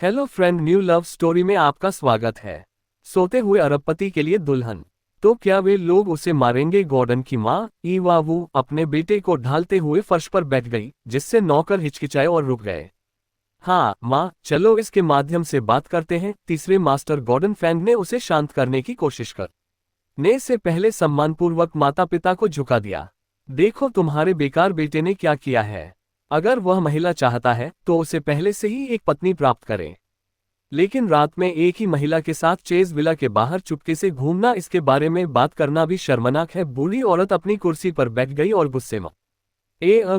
Hello friend, new love story में आपका स्वागत है। सोते हुए अरबपति के लिए दुल्हन। तो क्या वे लोग उसे मारेंगे? गॉर्डन की माँ ईवा वू अपने बेटे को ढालते हुए फर्श पर बैठ गई, जिससे नौकर हिचकिचाए और रुक गए। हाँ माँ, चलो इसके माध्यम से बात करते हैं। तीसरे मास्टर गॉर्डन फैंग ने उसे शांत करने की कोशिश करने से पहले सम्मानपूर्वक माता पिता को झुका दिया। देखो तुम्हारे बेकार बेटे ने क्या किया है। अगर वह महिला चाहता है तो उसे पहले से ही एक पत्नी प्राप्त करे, लेकिन रात में एक ही महिला के साथ चेज विला के बाहर चुपके से घूमना, इसके बारे में बात करना भी शर्मनाक है। बूढ़ी औरत अपनी कुर्सी पर बैठ गई और गुस्से में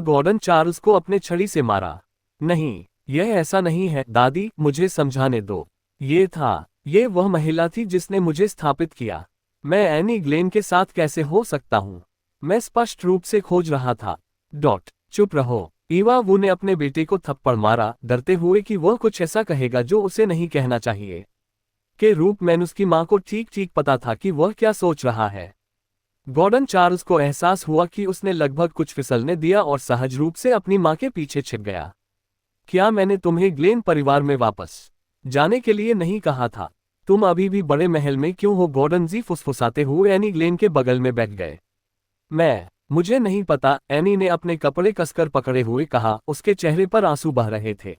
गॉर्डन चार्ल्स को अपने छड़ी से मारा। नहीं, यह ऐसा नहीं है दादी, मुझे समझाने दो। ये वह महिला थी जिसने मुझे स्थापित किया। मैं एनी ग्लेन के साथ कैसे हो सकता हूँ? मैं स्पष्ट रूप से खोज रहा था। चुप रहो। ईवा वू ने अपने बेटे को थप्पड़ मारा, डरते हुए कि वह कुछ ऐसा कहेगा जो उसे नहीं कहना चाहिए। के रूप में उसकी माँ को ठीक ठीक पता था कि वह क्या सोच रहा है। गॉर्डन चार्ल्स को एहसास हुआ कि उसने लगभग कुछ फिसलने दिया और सहज रूप से अपनी माँ के पीछे छिप गया। क्या मैंने तुम्हें ग्लेन परिवार में वापस जाने के लिए नहीं कहा था? तुम अभी भी बड़े महल में क्यों हो? गॉर्डन जी फुसफुसाते हुए एनी ग्लेन के बगल में बैठ गए। मुझे नहीं पता, एनी ने अपने कपड़े कसकर पकड़े हुए कहा। उसके चेहरे पर आंसू बह रहे थे।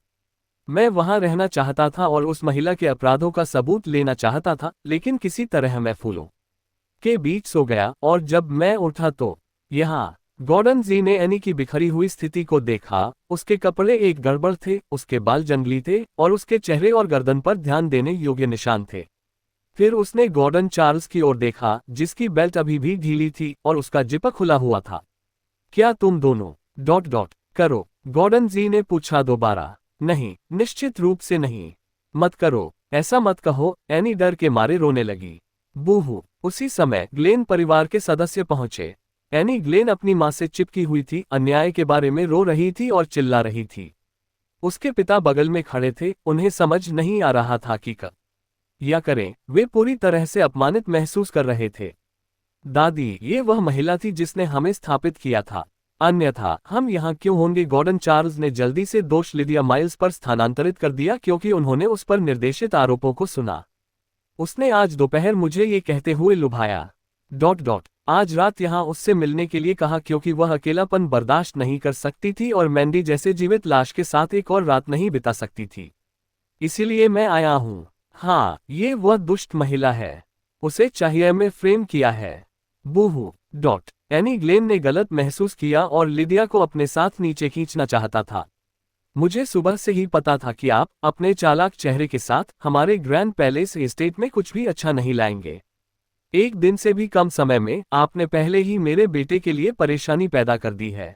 मैं वहां रहना चाहता था और उस महिला के अपराधों का सबूत लेना चाहता था, लेकिन किसी तरह मैं फूलों के बीच सो गया और जब मैं उठा तो यहाँ। गॉर्डन जी ने एनी की बिखरी हुई स्थिति को देखा। उसके कपड़े एक गड़बड़ थे, उसके बाल जंगली थे और उसके चेहरे और गर्दन पर ध्यान देने योग्य निशान थे। फिर उसने गॉर्डन चार्ल्स की ओर देखा, जिसकी बेल्ट अभी भी ढीली थी और उसका जिप खुला हुआ था। क्या तुम दोनों करो? गॉर्डन जी ने पूछा दोबारा। नहीं, निश्चित रूप से नहीं। मत करो, ऐसा मत कहो। एनी डर के मारे रोने लगी। बूहू। उसी समय ग्लेन परिवार के सदस्य पहुंचे। एनी ग्लेन अपनी मां से चिपकी हुई थी, अन्याय के बारे में रो रही थी और चिल्ला रही थी। उसके पिता बगल में खड़े थे। उन्हें समझ नहीं आ रहा था कि या करें। वे पूरी तरह से अपमानित महसूस कर रहे थे। दादी, ये वह महिला थी जिसने हमें स्थापित किया था, अन्यथा हम यहाँ क्यों होंगे? गॉर्डन चार्ल्स ने जल्दी से दोष लिडिया माइल्स पर स्थानांतरित कर दिया, क्योंकि उन्होंने उस पर निर्देशित आरोपों को सुना। उसने आज दोपहर मुझे ये कहते हुए लुभाया आज रात यहाँ उससे मिलने के लिए कहा, क्योंकि वह अकेलापन बर्दाश्त नहीं कर सकती थी और मैंडी जैसे जीवित लाश के साथ एक और रात नहीं बिता सकती थी। इसीलिए मैं आया हूँ। हाँ, ये वह दुष्ट महिला है। उसे चाहिए मैं फ्रेम किया है। बूहू। एनी ग्लेन ने गलत महसूस किया और लिडिया को अपने साथ नीचे खींचना चाहता था। मुझे सुबह से ही पता था कि आप अपने चालाक चेहरे के साथ हमारे ग्रैंड पैलेस एस्टेट में कुछ भी अच्छा नहीं लाएंगे। एक दिन से भी कम समय में आपने पहले ही मेरे बेटे के लिए परेशानी पैदा कर दी है।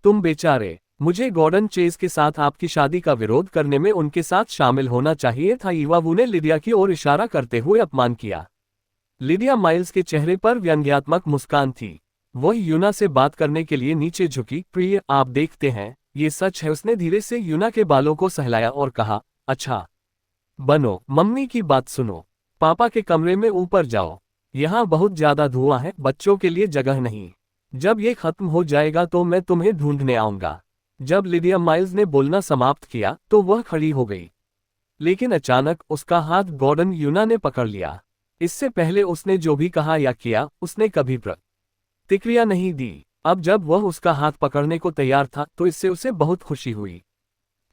तुम बेचारे। मुझे गॉर्डन चेज के साथ आपकी शादी का विरोध करने में उनके साथ शामिल होना चाहिए था। ईवा वू ने लिडिया की ओर इशारा करते हुए अपमान किया। लिडिया माइल्स के चेहरे पर व्यंग्यात्मक मुस्कान थी। वह यूना से बात करने के लिए नीचे झुकी। प्रिय, आप देखते हैं, ये सच है। उसने धीरे से यूना के बालों को सहलाया और कहा, अच्छा बनो, मम्मी की बात सुनो। पापा के कमरे में ऊपर जाओ। यहाँ बहुत ज्यादा धुआं है, बच्चों के लिए जगह नहीं। जब ये खत्म हो जाएगा तो मैं तुम्हें ढूंढने आऊंगा। जब लिडिया माइल्स ने बोलना समाप्त किया तो वह खड़ी हो गई, लेकिन अचानक उसका हाथ गॉर्डन यूना ने पकड़ लिया। इससे पहले उसने जो भी कहा या किया, उसने कभी प्रतिक्रिया नहीं दी। अब जब वह उसका हाथ पकड़ने को तैयार था तो इससे उसे बहुत खुशी हुई।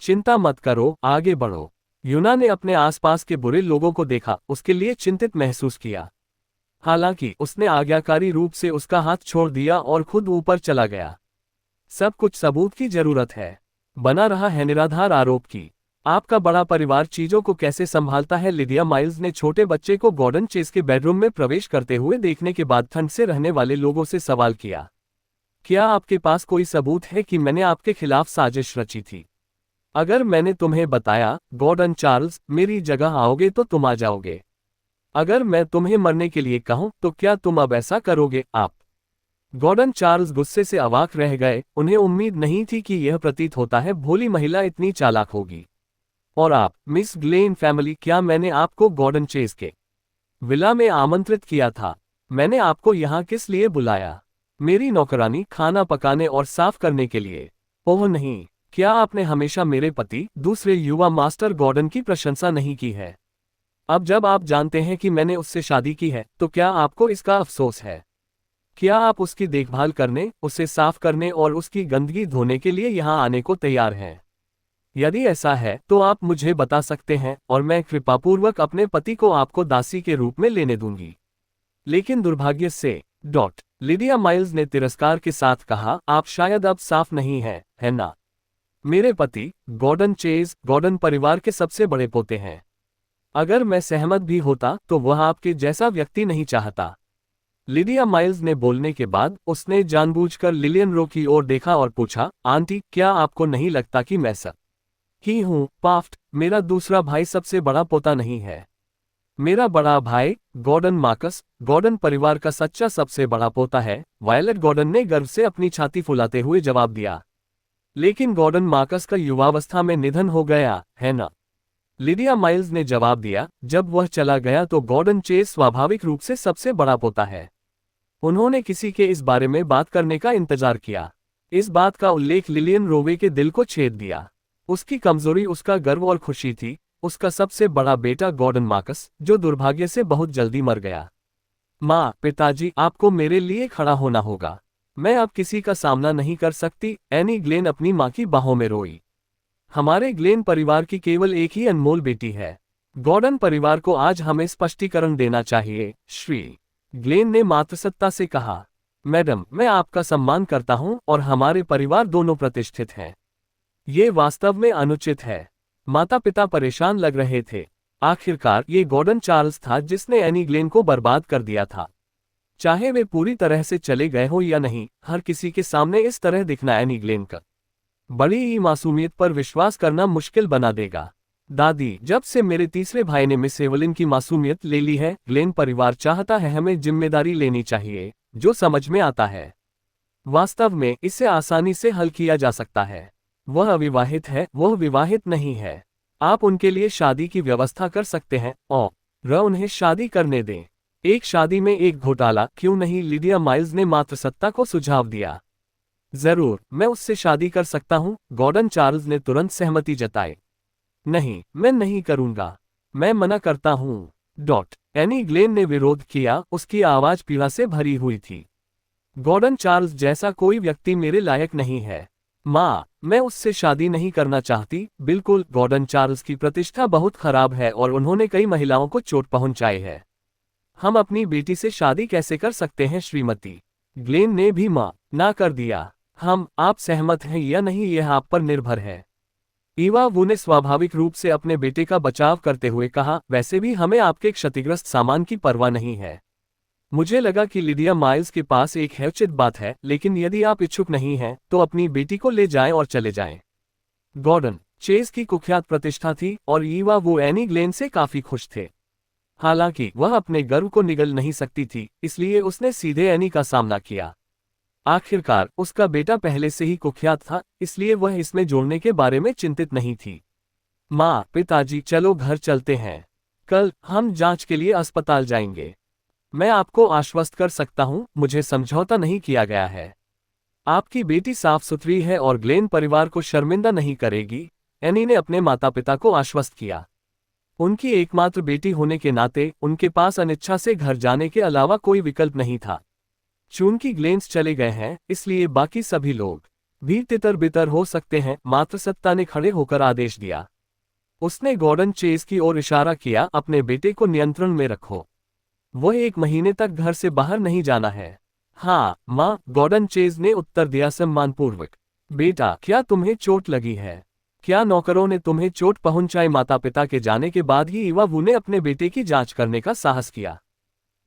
चिंता मत करो, आगे बढ़ो। यूना ने अपने आसपास के बुरे लोगों को देखा, उसके लिए चिंतित महसूस किया। हालांकि उसने आज्ञाकारी रूप से उसका हाथ छोड़ दिया और खुद ऊपर चला गया। सब कुछ सबूत की जरूरत है। बना रहा है निराधार आरोप की। आपका बड़ा परिवार चीजों को कैसे संभालता है? लिडिया माइल्स ने छोटे बच्चे को गॉर्डन चेज के बेडरूम में प्रवेश करते हुए देखने के बाद ठंड से रहने वाले लोगों से सवाल किया। क्या आपके पास कोई सबूत है कि मैंने आपके खिलाफ साजिश रची थी? अगर मैंने तुम्हें बताया, गॉर्डन चार्ल्स, मेरी जगह आओगे तो तुम आ जाओगे। अगर मैं तुम्हें मरने के लिए कहूं तो क्या तुम अब ऐसा करोगे? आप गॉर्डन चार्ल्स गुस्से से अवाक रह गए। उन्हें उम्मीद नहीं थी कि यह प्रतीत होता है भोली महिला इतनी चालाक होगी। और आप, मिस ग्लेन फैमिली, क्या मैंने आपको गॉर्डन चेज के विला में आमंत्रित किया था? मैंने आपको यहाँ किस लिए बुलाया? मेरी नौकरानी खाना पकाने और साफ करने के लिए? ओह नहीं, क्या आपने हमेशा मेरे पति दूसरे युवा मास्टर गॉर्डन की प्रशंसा नहीं की है? अब जब आप जानते हैं कि मैंने उससे शादी की है तो क्या आपको इसका अफसोस है? क्या आप उसकी देखभाल करने, उसे साफ करने और उसकी गंदगी धोने के लिए यहाँ आने को तैयार हैं? यदि ऐसा है तो आप मुझे बता सकते हैं और मैं कृपापूर्वक अपने पति को आपको दासी के रूप में लेने दूंगी। लेकिन दुर्भाग्य से लिडिया माइल्स ने तिरस्कार के साथ कहा, आप शायद अब साफ नहीं हैं, है ना? मेरे पति गॉर्डन चेज गॉर्डन परिवार के सबसे बड़े पोते हैं। अगर मैं सहमत भी होता तो वह आपके जैसा व्यक्ति नहीं चाहता। लिडिया माइल्स ने बोलने के बाद उसने जानबूझकर लिलियन रो की ओर देखा और पूछा, आंटी, क्या आपको नहीं लगता कि मैं सब ही हूं? पाफ्ट, मेरा दूसरा भाई सबसे बड़ा पोता नहीं है। मेरा बड़ा भाई गॉर्डन मार्कस गॉर्डन परिवार का सच्चा सबसे बड़ा पोता है। वायलेट गॉर्डन ने गर्व से अपनी छाती फुलाते हुए जवाब दिया। लेकिन गॉर्डन मार्कस का युवावस्था में निधन हो गया, है ना? लिडिया माइल्स ने जवाब दिया, जब वह चला गया तो गॉर्डन चेज स्वाभाविक रूप से सबसे बड़ा पोता है। उन्होंने किसी के इस बारे में बात करने का इंतजार किया। इस बात का उल्लेख लिलियन रोवे के दिल को छेद दिया। उसकी कमजोरी उसका गर्व और खुशी थी, उसका सबसे बड़ा बेटा गॉर्डन मार्कस, जो दुर्भाग्य से बहुत जल्दी मर गया। माँ, पिताजी, आपको मेरे लिए खड़ा होना होगा। मैं अब किसी का सामना नहीं कर सकती। एनी ग्लेन अपनी माँ की बाहों में रोई। हमारे ग्लेन परिवार की केवल एक ही अनमोल बेटी है। गॉर्डन परिवार को आज हमें स्पष्टीकरण देना चाहिए, श्री ग्लेन ने मातृसत्ता से कहा। मैडम, मैं आपका सम्मान करता हूं और हमारे परिवार दोनों प्रतिष्ठित हैं। ये वास्तव में अनुचित है। माता पिता परेशान लग रहे थे। आखिरकार ये गॉर्डन चार्ल्स था जिसने एनी ग्लेन को बर्बाद कर दिया था। चाहे वे पूरी तरह से चले गए हो या नहीं, हर किसी के सामने इस तरह दिखना एनी ग्लेन का बड़ी ही मासूमियत पर विश्वास करना मुश्किल बना देगा। दादी, जब से मेरे तीसरे भाई ने मिस एवलिन की मासूमियत ले ली है, ग्लेन परिवार चाहता है हमें जिम्मेदारी लेनी चाहिए, जो समझ में आता है। वास्तव में इसे आसानी से हल किया जा सकता है। वह अविवाहित है, वह विवाहित नहीं है। आप उनके लिए शादी की व्यवस्था कर सकते हैं और उन्हें शादी करने दें। एक शादी में एक घोटाला क्यों नहीं? लिडिया माइल्स ने मातृसत्ता को सुझाव दिया। जरूर, मैं उससे शादी कर सकता हूं। गॉर्डन चार्ल्स ने तुरंत सहमति जताई। नहीं, मैं नहीं करूंगा। मैं मना करता हूं। एनी ग्लेन ने विरोध किया, उसकी आवाज पीड़ा से भरी हुई थी। गॉर्डन चार्ल्स जैसा कोई व्यक्ति मेरे लायक नहीं है। माँ, मैं उससे शादी नहीं करना चाहती। बिल्कुल, गॉर्डन चार्ल्स की प्रतिष्ठा बहुत खराब है और उन्होंने कई महिलाओं को चोट पहुंचाई है। हम अपनी बेटी से शादी कैसे कर सकते हैं श्रीमती? ग्लेन ने भी माँ ना कर दिया। आप सहमत हैं या नहीं, यह आप पर निर्भर है। ईवा वू ने स्वाभाविक रूप से अपने बेटे का बचाव करते हुए कहा, वैसे भी हमें आपके क्षतिग्रस्त सामान की परवाह नहीं है। मुझे लगा कि लिडिया माइल्स के पास एक हैवचित बात है, लेकिन यदि आप इच्छुक नहीं हैं तो अपनी बेटी को ले जाएं और चले जाएं। गॉर्डन चेज की कुख्यात प्रतिष्ठा थी और ईवा वो एनी ग्लेन से काफी खुश थे। हालांकि वह अपने गर्व को निगल नहीं सकती थी, इसलिए उसने सीधे एनी का सामना किया। आखिरकार उसका बेटा पहले से ही कुख्यात था, इसलिए वह इसमें जोड़ने के बारे में चिंतित नहीं थी। माँ, पिताजी, चलो घर चलते हैं। कल हम जांच के लिए अस्पताल जाएंगे। मैं आपको आश्वस्त कर सकता हूँ, मुझे समझौता नहीं किया गया है। आपकी बेटी साफ सुथरी है और ग्लेन परिवार को शर्मिंदा नहीं करेगी, एनी ने अपने माता पिता को आश्वस्त किया। उनकी एकमात्र बेटी होने के नाते उनके पास अनिच्छा से घर जाने के अलावा कोई विकल्प नहीं था। चूंकि ग्लेन्स चले गए हैं, इसलिए बाकी सभी लोग भी तितर बितर हो सकते हैं। मातृसत्ता ने खड़े होकर आदेश दिया। उसने गॉर्डन चेज की ओर इशारा किया, अपने बेटे को नियंत्रण में रखो। वह 1 महीने तक घर से बाहर नहीं जाना है। हाँ माँ, गॉर्डन चेज ने उत्तर दिया सम्मानपूर्वक। बेटा, क्या तुम्हें चोट लगी है? क्या नौकरों ने तुम्हें चोट पहुंचाई? माता पिता के जाने के बाद ही ईवा वू ने अपने बेटे की जांच करने का साहस किया।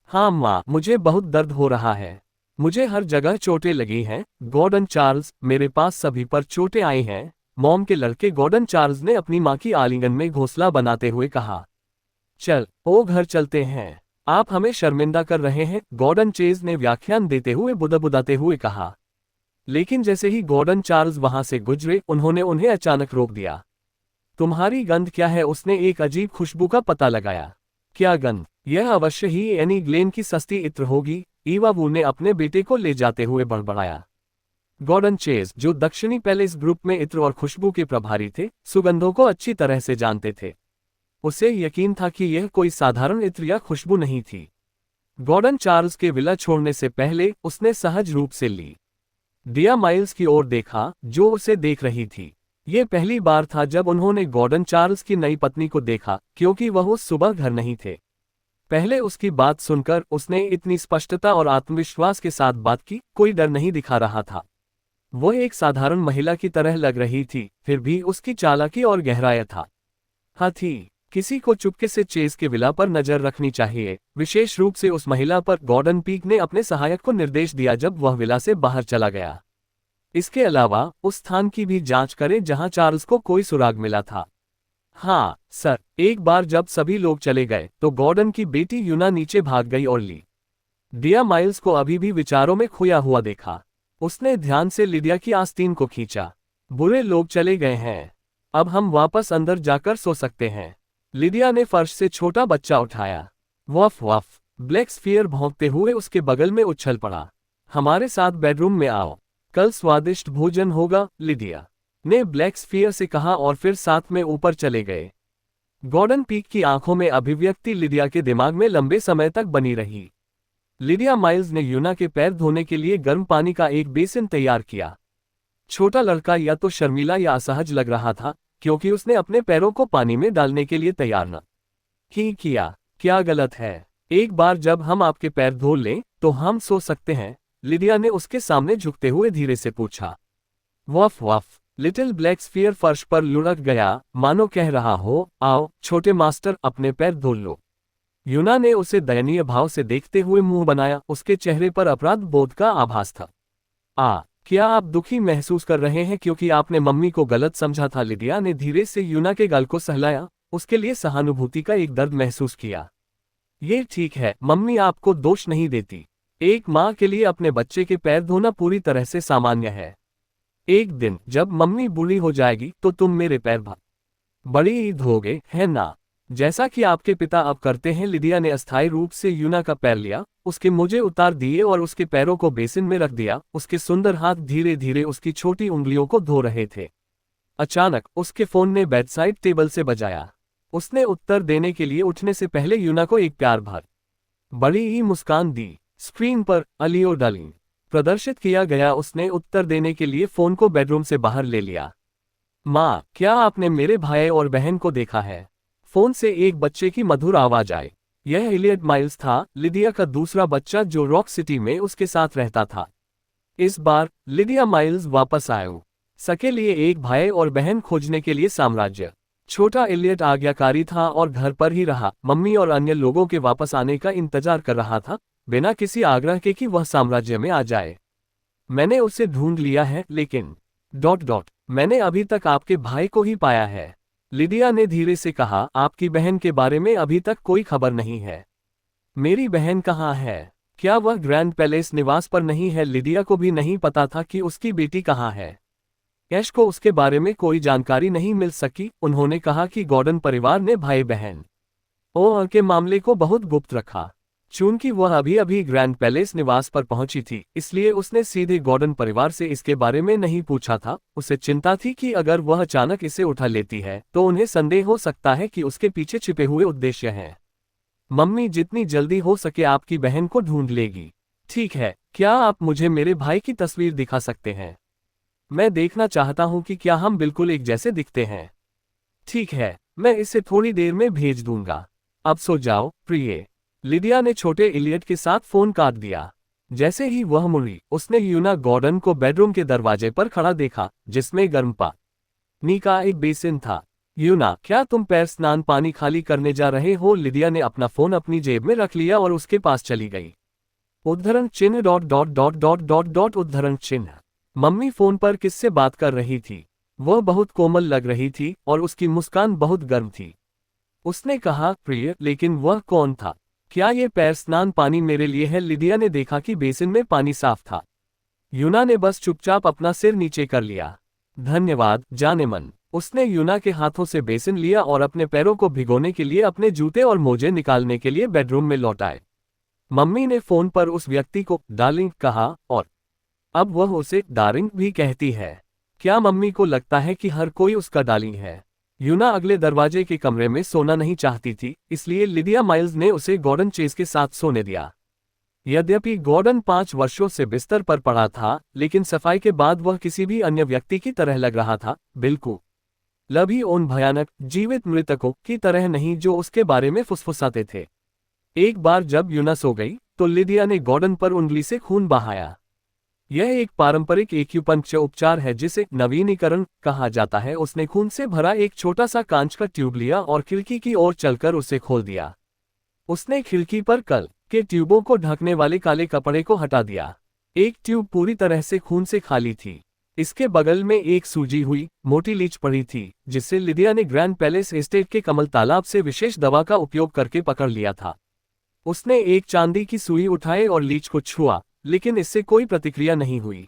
हाँ माँ, मुझे बहुत दर्द हो रहा है। मुझे हर जगह चोटें लगी हैं। गॉर्डन चार्ल्स, मेरे पास सभी पर चोटें आई हैं। मॉम के लड़के गॉर्डन चार्ल्स ने अपनी माँ की आलिंगन में घोंसला बनाते हुए कहा। चल, घर चलते हैं। आप हमें शर्मिंदा कर रहे हैं, गॉर्डन चेज ने व्याख्यान देते हुए बुदबुदाते हुए कहा। लेकिन जैसे ही गॉर्डन चार्ल्स वहां से गुजरे, उन्होंने उन्हें अचानक रोक दिया। तुम्हारी गंध क्या है? उसने एक अजीब खुशबू का पता लगाया। क्या गंध? यह अवश्य ही एनी ग्लेन की सस्ती इत्र होगी, ईवा वू ने अपने बेटे को ले जाते हुए बड़बड़ाया। गॉर्डन चेज, जो दक्षिणी पैलेस ग्रुप में इत्र और खुशबू के प्रभारी थे, सुगंधों को अच्छी तरह से जानते थे। उसे यकीन था कि यह कोई साधारण इत्र या खुशबू नहीं थी। गॉर्डन चार्ल्स के विला छोड़ने से पहले उसने सहज रूप से लिडिया माइल्स की ओर देखा, जो उसे देख रही थी। ये पहली बार था जब उन्होंने गॉर्डन चार्ल्स की नई पत्नी को देखा, क्योंकि वह उस सुबह घर नहीं थे। पहले उसकी बात सुनकर उसने इतनी स्पष्टता और आत्मविश्वास के साथ बात की, कोई डर नहीं दिखा रहा था। वह एक साधारण महिला की तरह लग रही थी, फिर भी उसकी चालाकी और गहराई था। हाँ थी, किसी को चुपके से चेज के विला पर नजर रखनी चाहिए, विशेष रूप से उस महिला पर। गॉर्डन पीक ने अपने सहायक को निर्देश दिया जब वह विला से बाहर चला गया। इसके अलावा उस स्थान की भी जांच करें जहां चार्ल्स को कोई सुराग मिला था। हाँ सर। एक बार जब सभी लोग चले गए तो गॉर्डन की बेटी यूना नीचे भाग गई और लिडिया माइल्स को अभी भी विचारों में खोया हुआ देखा। उसने ध्यान से लिडिया की आस्तीन को खींचा। बुरे लोग चले गए हैं, अब हम वापस अंदर जाकर सो सकते हैं। लिडिया ने फर्श से छोटा बच्चा उठाया। वफ वफ। ब्लैक स्फीयर भौंकते हुए उसके बगल में उछल पड़ा। हमारे साथ बेडरूम में आओ, कल स्वादिष्ट भोजन होगा, लिडिया ने ब्लैक स्फीयर से कहा और फिर साथ में ऊपर चले गए। गॉर्डन पीक की आंखों में अभिव्यक्ति लिडिया के दिमाग में लंबे समय तक बनी रही। लिडिया माइल्स ने यूना के पैर धोने के लिए गर्म पानी का एक बेसिन तैयार किया। छोटा लड़का या तो शर्मीला या असहज लग रहा था, क्योंकि उसने अपने पैरों को पानी में डालने के लिए तैयार न ही किया। क्या गलत है? एक बार जब हम आपके पैर धो लें तो हम सो सकते हैं, लिडिया ने उसके सामने झुकते हुए धीरे से पूछा। Waqf Waqf. Little black sphere फर्श पर लुढ़क गया, मानो कह रहा हो, आओ छोटे मास्टर, अपने पैर धो लो। यूना ने उसे दयनीय भाव से देखते हुए मुंह बनाया। उसके चेहरे पर अपराध बोध का आभास था। क्या आप दुखी महसूस कर रहे हैं क्योंकि आपने मम्मी को गलत समझा था? लिडिया ने धीरे से यूना के गाल को सहलाया, उसके लिए सहानुभूति का एक दर्द महसूस किया। ये ठीक है, मम्मी आपको दोष नहीं देती। एक माँ के लिए अपने बच्चे के पैर धोना पूरी तरह से सामान्य है। एक दिन जब मम्मी बूढ़ी हो जाएगी तो तुम मेरे पैर बड़ी ही धोगे, है ना? जैसा कि आपके पिता अब करते हैं। लिडिया ने अस्थायी रूप से यूना का पैर लिया, उसके मोजे उतार दिए और उसके पैरों को बेसिन में रख दिया। उसके सुंदर हाथ धीरे धीरे उसकी छोटी उंगलियों को धो रहे थे। अचानक उसके फोन ने बेडसाइड टेबल से बजाया। उसने उत्तर देने के लिए उठने से पहले यूना को एक प्यार भर बड़ी ही मुस्कान दी। स्क्रीन पर अलियो डार्लिंग प्रदर्शित किया गया। उसने उत्तर देने के लिए फोन को बेडरूम से बाहर ले लिया। माँ, क्या आपने मेरे भाई और बहन को देखा है? फोन से एक बच्चे की मधुर आवाज आई। यह इलियट माइल्स था, लिडिया का दूसरा बच्चा जो रॉक सिटी में उसके साथ रहता था। इस बार लिडिया माइल्स वापस आए सके लिए एक भाई और बहन खोजने के लिए साम्राज्य। छोटा इलियट आज्ञाकारी था और घर पर ही रहा, मम्मी और अन्य लोगों के वापस आने का इंतजार कर रहा था, बिना किसी आग्रह के कि वह साम्राज्य में आ जाए। मैंने उसे ढूंढ लिया है, लेकिन मैंने अभी तक आपके भाई को ही पाया है, लिडिया ने धीरे से कहा। आपकी बहन के बारे में अभी तक कोई खबर नहीं है। मेरी बहन कहाँ है? क्या वह ग्रैंड पैलेस निवास पर नहीं है? लिडिया को भी नहीं पता था कि उसकी बेटी कहाँ है। ऐश को उसके बारे में कोई जानकारी नहीं मिल सकी। उन्होंने कहा कि गॉर्डन परिवार ने भाई बहन और के मामले को बहुत गुप्त रखा। चूंकि वह अभी अभी ग्रैंड पैलेस निवास पर पहुंची थी, इसलिए उसने सीधे गॉर्डन परिवार से इसके बारे में नहीं पूछा था। उसे चिंता थी कि अगर वह अचानक इसे उठा लेती है तो उन्हें संदेह हो सकता है कि उसके पीछे छिपे हुए उद्देश्य हैं। मम्मी जितनी जल्दी हो सके आपकी बहन को ढूंढ लेगी। ठीक है, क्या आप मुझे मेरे भाई की तस्वीर दिखा सकते हैं? मैं देखना चाहता हूं कि क्या हम बिल्कुल एक जैसे दिखते हैं। ठीक है, मैं इसे थोड़ी देर में भेज दूंगा। अब सो जाओ प्रिय। लिडिया ने छोटे इलियट के साथ फोन काट दिया। जैसे ही वह मुड़ी, उसने यूना गॉर्डन को बेडरूम के दरवाजे पर खड़ा देखा, जिसमें गर्म पानी का एक बेसिन था। यूना, क्या तुम पैर स्नान पानी खाली करने जा रहे हो? लिडिया ने अपना फोन अपनी जेब में रख लिया और उसके पास चली गई। उद्धरण चिन्ह उद्धरण चिन्ह। मम्मी फोन पर किससे बात कर रही थी? वह बहुत कोमल लग रही थी और उसकी मुस्कान बहुत गर्म थी। उसने कहा, प्रिय, लेकिन वह कौन था? क्या ये पैर स्नान पानी मेरे लिए है? लिडिया ने देखा कि बेसिन में पानी साफ था। यूना ने बस चुपचाप अपना सिर नीचे कर लिया। धन्यवाद जानेमन। उसने यूना के हाथों से बेसिन लिया और अपने पैरों को भिगोने के लिए अपने जूते और मोजे निकालने के लिए बेडरूम में लौट आए। मम्मी ने फोन पर उस व्यक्ति को डार्लिंग कहा और अब वह उसे डार्लिंग भी कहती है। क्या मम्मी को लगता है कि हर कोई उसका डार्लिंग है? यूना अगले दरवाजे के कमरे में सोना नहीं चाहती थी, इसलिए लिडिया माइल्स ने उसे गॉर्डन चेज के साथ सोने दिया। यद्यपि गॉर्डन 5 वर्षों से बिस्तर पर पड़ा था, लेकिन सफाई के बाद वह किसी भी अन्य व्यक्ति की तरह लग रहा था, बिल्कुल लभी उन भयानक जीवित मृतकों की तरह नहीं जो उसके बारे में फुसफुसाते थे। एक बार जब यूना सो गई, तो लिडिया ने गॉर्डन पर उंगली से खून बहाया। यह एक पारंपरिक एक्यूपंक्चर उपचार है जिसे नवीनीकरण कहा जाता है। उसने खून से भरा एक छोटा सा कांच का ट्यूब लिया और खिड़की की ओर चलकर उसे खोल दिया। उसने खिड़की पर कल के ट्यूबों को ढकने वाले काले कपड़े को हटा दिया। एक ट्यूब पूरी तरह से खून से खाली थी। इसके बगल में एक सूजी हुई मोटी लीच पड़ी थी, जिसे लिडिया ने ग्रैंड पैलेस एस्टेट के कमल तालाब से विशेष दवा का उपयोग करके पकड़ लिया था। उसने एक चांदी की सुई उठाई और लीच को छुआ, लेकिन इससे कोई प्रतिक्रिया नहीं हुई।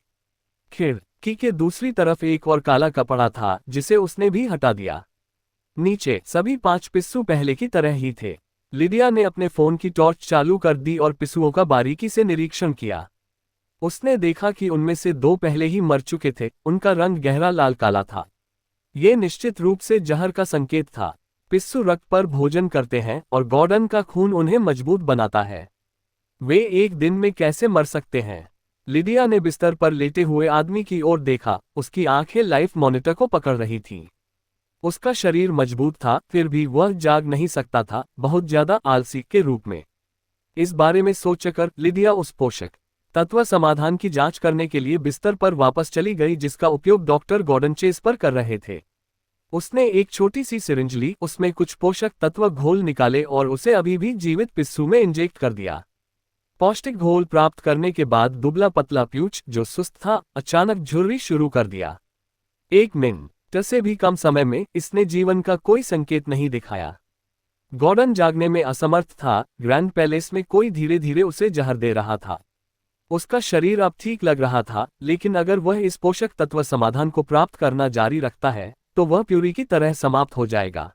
खिड़की के दूसरी तरफ एक और काला कपड़ा था, जिसे उसने भी हटा दिया। नीचे सभी 5 पिस्सू पहले की तरह ही थे। लिडिया ने अपने फोन की टॉर्च चालू कर दी और पिस्सुओं का बारीकी से निरीक्षण किया। उसने देखा कि उनमें से 2 पहले ही मर चुके थे। उनका रंग गहरा लाल काला था। ये निश्चित रूप से जहर का संकेत था। पिस्सू रक्त पर भोजन करते हैं और गॉर्डन का खून उन्हें मजबूत बनाता है। वे एक दिन में कैसे मर सकते हैं? लिडिया ने बिस्तर पर लेटे हुए आदमी की ओर देखा। उसकी आंखें लाइफ मॉनिटर को पकड़ रही थीं। उसका शरीर मजबूत था, फिर भी वह जाग नहीं सकता था, बहुत ज्यादा आलसी के रूप में। इस बारे में सोचकर लिडिया उस पोषक तत्व समाधान की जांच करने के लिए बिस्तर पर वापस चली गई जिसका उपयोग डॉक्टर गॉर्डन चेस पर कर रहे थे। उसने एक छोटी सी सिरिंज ली, उसमें कुछ पोषक तत्व घोल निकाले और उसे अभी भी जीवित पिस्सू में इंजेक्ट कर दिया। पौष्टिक घोल प्राप्त करने के बाद दुबला पतला प्यूच, जो सुस्त था, अचानक झुर्री शुरू कर दिया। 1 मिनट से भी कम समय में इसने जीवन का कोई संकेत नहीं दिखाया। गॉर्डन जागने में असमर्थ था। ग्रैंड पैलेस में कोई धीरे धीरे उसे जहर दे रहा था। उसका शरीर अब ठीक लग रहा था, लेकिन अगर वह इस पोषक तत्व समाधान को प्राप्त करना जारी रखता है, तो वह प्यूरी की तरह समाप्त हो जाएगा।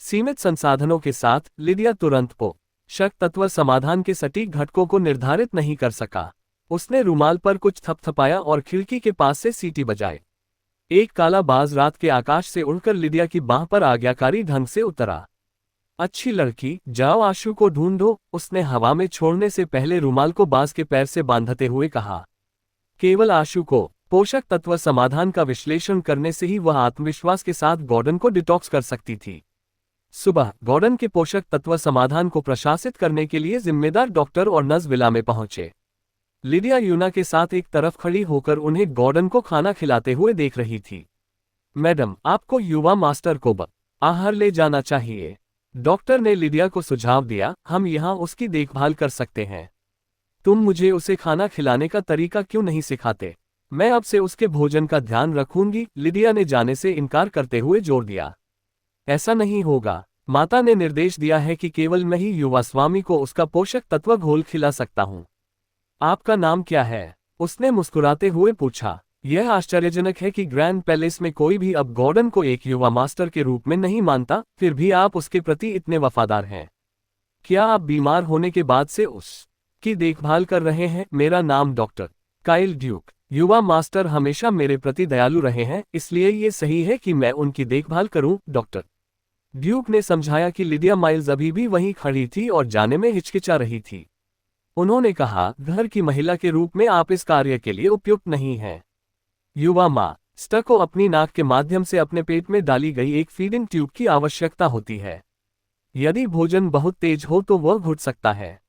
सीमित संसाधनों के साथ लिडिया तुरंत पोषक तत्व समाधान के सटीक घटकों को निर्धारित नहीं कर सका। उसने रुमाल पर कुछ थपथपाया और खिड़की के पास से सीटी बजाई। एक काला बाज रात के आकाश से उड़कर लिडिया की बाह पर आज्ञाकारी ढंग से उतरा। अच्छी लड़की, जाओ आशु को ढूंढो, उसने हवा में छोड़ने से पहले रुमाल को बाज के पैर से बांधते हुए कहा। केवल आशु को पोषक तत्व समाधान का विश्लेषण करने से ही वह आत्मविश्वास के साथ गॉर्डन को डिटॉक्स कर सकती थी। सुबह गॉर्डन के पोषक तत्व समाधान को प्रशासित करने के लिए जिम्मेदार डॉक्टर और नर्स विला में पहुंचे। लिडिया यूना के साथ एक तरफ खड़ी होकर उन्हें गॉर्डन को खाना खिलाते हुए देख रही थी। मैडम, आपको युवा मास्टर को बाहर ले जाना चाहिए, डॉक्टर ने लिडिया को सुझाव दिया। हम यहाँ उसकी देखभाल कर सकते हैं। तुम मुझे उसे खाना खिलाने का तरीका क्यों नहीं सिखाते? मैं अब से उसके भोजन का ध्यान रखूंगी, लिडिया ने जाने से इनकार करते हुए जोर दिया। ऐसा नहीं होगा। माता ने निर्देश दिया है कि केवल मैं ही युवा स्वामी को उसका पोषक तत्व घोल खिला सकता हूँ। आपका नाम क्या है? उसने मुस्कुराते हुए पूछा। यह आश्चर्यजनक है कि ग्रैंड पैलेस में कोई भी अब गॉर्डन को एक युवा मास्टर के रूप में नहीं मानता, फिर भी आप उसके प्रति इतने वफादार हैं। क्या आप बीमार होने के बाद से उसकी देखभाल कर रहे हैं? मेरा नाम डॉक्टर काइल ड्यूक। युवा मास्टर हमेशा मेरे प्रति दयालु रहे हैं, इसलिए ये सही है कि मैं उनकी देखभाल करूं, डॉक्टर ड्यूक ने समझाया कि लिडिया माइल्स अभी भी वहीं खड़ी थी और जाने में हिचकिचा रही थी। उन्होंने कहा, घर की महिला के रूप में आप इस कार्य के लिए उपयुक्त नहीं हैं। युवा मास्टर को अपनी नाक के माध्यम से अपने पेट में डाली गई एक फीडिंग ट्यूब की आवश्यकता होती है। यदि भोजन बहुत तेज हो तो वह घुट सकता है।